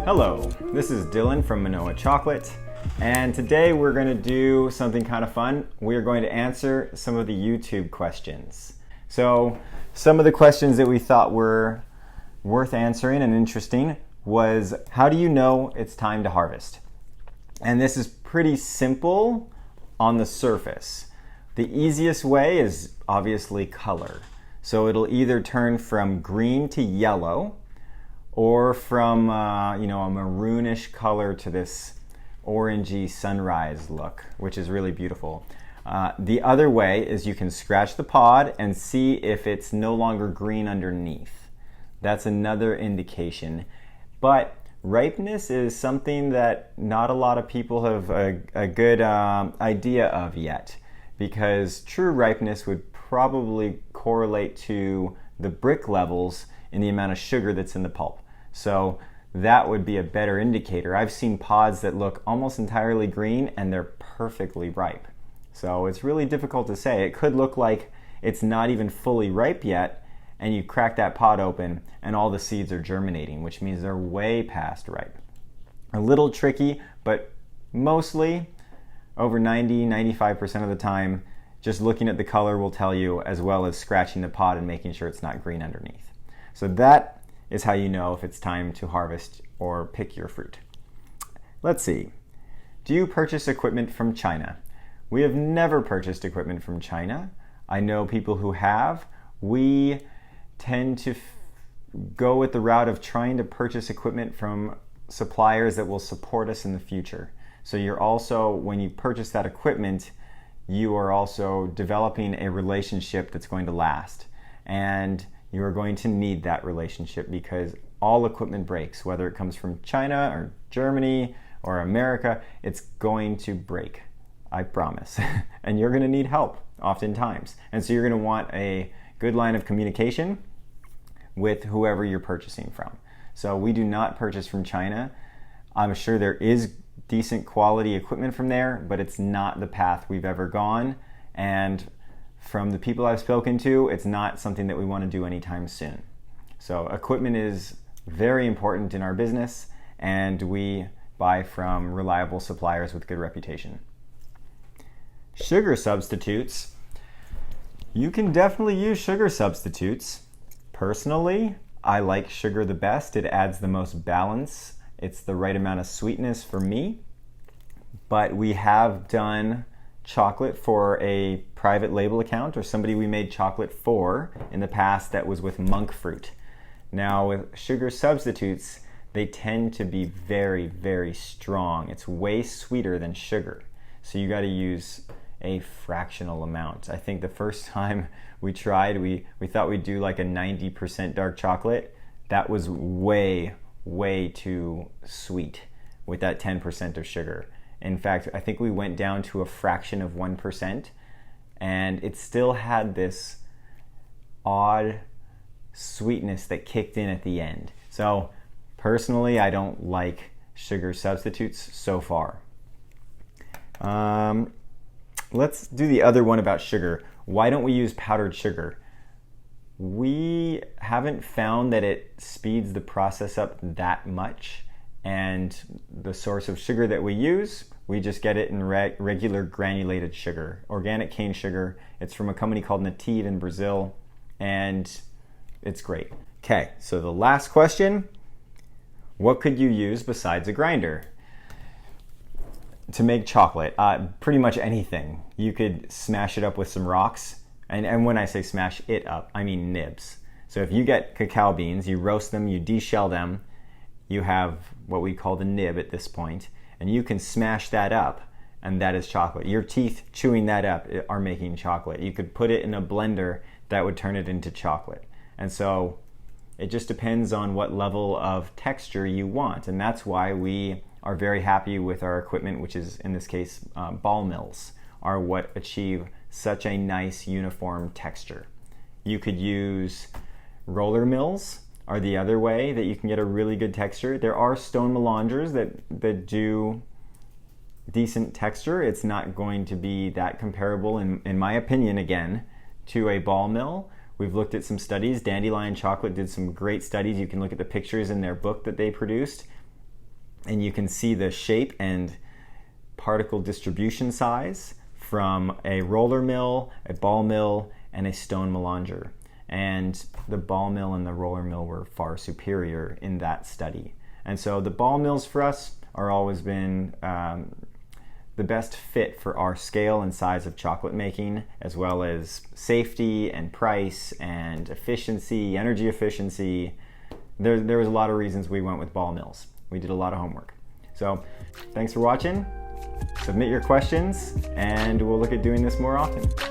Hello, this is Dylan from Manoa Chocolate, and today we're going to do something kind of fun. We are going to answer some of the YouTube questions. So, some of the questions that we thought were worth answering and interesting was, how do you know it's time to harvest? And this is pretty simple on the surface. The easiest way is obviously color. So it'll either turn from green to yellow, or from a maroonish color to this orangey sunrise look, which is really beautiful. The other way is you can scratch the pod and see if it's no longer green underneath. That's another indication. But ripeness is something that not a lot of people have a good idea of yet, because true ripeness would probably correlate to the brick levels in the amount of sugar that's in the pulp. So that would be a better indicator. I've seen pods that look almost entirely green and they're perfectly ripe. So it's really difficult to say. It could look like it's not even fully ripe yet, and you crack that pod open and all the seeds are germinating, which means they're way past ripe. A little tricky, but mostly over 90-95% of the time, just looking at the color will tell you, as well as scratching the pod and making sure it's not green underneath. So that is how you know if it's time to harvest or pick your fruit. Let's see. Do you purchase equipment from China? We have never purchased equipment from China. I know people who have. We tend to go with the route of trying to purchase equipment from suppliers that will support us in the future. So you're also, when you purchase that equipment, you are also developing a relationship that's going to last. And you are going to need that relationship, because all equipment breaks, whether it comes from China or Germany or America, it's going to break, I promise. And you're going to need help oftentimes. And so you're going to want a good line of communication with whoever you're purchasing from. So we do not purchase from China. I'm sure there is decent quality equipment from there, but it's not the path we've ever gone. And from the people I've spoken to, it's not something that we want to do anytime soon. So equipment is very important in our business, and we buy from reliable suppliers with good reputation. Sugar substitutes. You can definitely use sugar substitutes. Personally, I like sugar the best. It adds the most balance. It's the right amount of sweetness for me. But we have done chocolate for a private label account, or somebody we made chocolate for in the past that was with monk fruit. Now with sugar substitutes, they tend to be very, very strong. It's way sweeter than sugar. So you got to use a fractional amount. I think the first time we tried, we thought we'd do like a 90% dark chocolate. That was way, way too sweet with that 10% of sugar. In fact, I think we went down to a fraction of 1%, and it still had this odd sweetness that kicked in at the end. So personally, I don't like sugar substitutes so far. Let's do the other one about sugar. Why don't we use powdered sugar? We haven't found that it speeds the process up that much. And the source of sugar that we use, we just get it in regular granulated sugar, organic cane sugar. It's from a company called Native in Brazil, and it's great. Okay, so the last question, what could you use besides a grinder to make chocolate? Pretty much anything. You could smash it up with some rocks, and when I say smash it up, I mean nibs. So if you get cacao beans, you roast them, you deshell them, you have what we call the nib at this point, and you can smash that up, and that is chocolate. Your teeth chewing that up are making chocolate. You could put it in a blender, that would turn it into chocolate. And so it just depends on what level of texture you want, and that's why we are very happy with our equipment, which is in this case ball mills are what achieve such a nice uniform texture. You could use roller mills, are the other way that you can get a really good texture. There are stone melangers that do decent texture. It's not going to be that comparable, in my opinion, again, to a ball mill. We've looked at some studies. Dandelion Chocolate did some great studies. You can look at the pictures in their book that they produced. and you can see the shape and particle distribution size from a roller mill, a ball mill, and a stone melanger. And the ball mill and the roller mill were far superior in that study. And so the ball mills for us are always been the best fit for our scale and size of chocolate making, as well as safety and price and efficiency, energy efficiency. There was a lot of reasons we went with ball mills. We did a lot of homework. So thanks for watching. Submit your questions and we'll look at doing this more often.